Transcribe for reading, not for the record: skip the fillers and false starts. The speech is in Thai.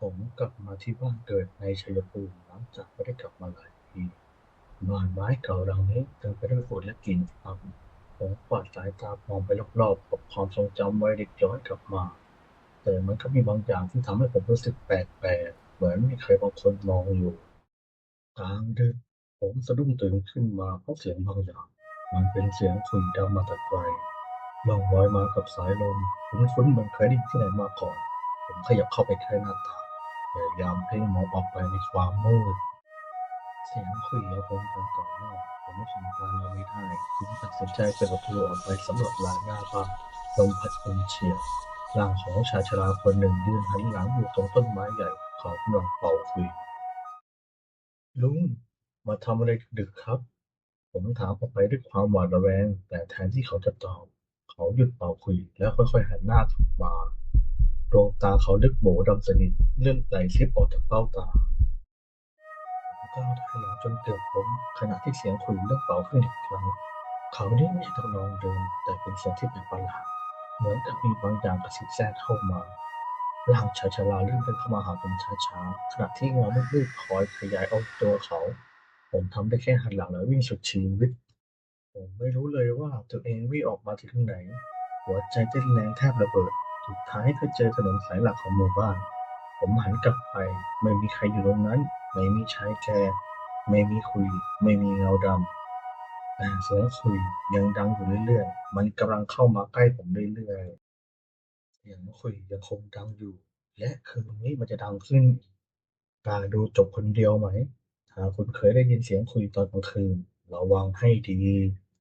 ผมกลับมาที่บ้านเกิดในชัยภูมิหลังจากไม่ได้กลับมาหลายปีบ้านไม้เก่าหลังนี้เต็มไปด้วยฝุ่นและกลิ่นอับผมกวาดสายตามองไปรอบๆกับความทรงจำวัยเด็กย้อนกลับมาแต่มันก็มีบางอย่างที่ทำให้ผมรู้สึกแปลกๆเหมือนมีใครบางคนมองอยู่กลางดึกผมสะดุ้งตื่นขึ้นมาเพราะเสียงบางอย่างมันเป็นเสียงฝุ่นดำมาแต่ไกลล่องลอยมากับสายลมคุ้นๆเหมือนเคยได้ยินที่ไหนมาก่อนผมขยับเข้าไปใกล้หน้าต่าง พยายามเพ่งมองออกไปในความมืดเสียงคุยกับผมดังต่อเนื่องผมไม่ทำตามเราไม่ได้จึงตัดสินใจเปิดประตูออกไปสำรวจลานหน้าบ้านลมพัดลมเฉียวร่างของชายชราคนหนึ่งยืนหันหลังอยู่ตรงต้นไม้ใหญ่เขากำลังเป่าคุยลุงมาทำอะไรดึกๆครับผมถามออกไปด้วยความหวาดระแวงแต่แทนที่เขาจะตอบเขาหยุดเป่าคุยแล้วค่อยๆหันหน้ากลับมาดวงตาเขาลึกโบดำสนิทเลือดไหลซิบออกจากเบ้าตา ก้าวถอยหลังจนเกือบล้มขณะที่เสียงขลุ่ยเริ่มเป่าขึ้นอีกครั้งเขาวนี้ไม่ใช่ทำนองเดิมแต่เป็นเสียงที่แปลกประหลาดเหมือนกับมีบางอย่างกระซิบแทรกเข้ามาร่างชายชราเริ่มเดินเข้ามาหาผมช้าๆขณะที่เงามืดๆคอยขยายออกตัวเขาผมทำได้แค่หันหลังแล้ววิ่งสุดชีวิตผมไม่รู้เลยว่าตัวเองวิ่งออกมาถึงไหนหัวใจเต้นแรงแทบระเบิดสุดท้ายก็เจอถนนสายหลักของหมู่บ้าน ผมหันกลับไปไม่มีใครอยู่ตรงนั้นไม่มีชายแก่ไม่มีคุยไม่มีเงาดำแต่เสียงคุยยังดังอยู่เรื่อยๆมันกำลังเข้ามาใกล้ผมเรื่อยๆเสียงคุยยังคงดังอยู่และคืนนี้มันจะดังขึ้นอีกกล้าดูจบคนเดียวไหมถ้าคุณเคยได้ยินเสียงคุยตอนกลางคืนระวังให้ดี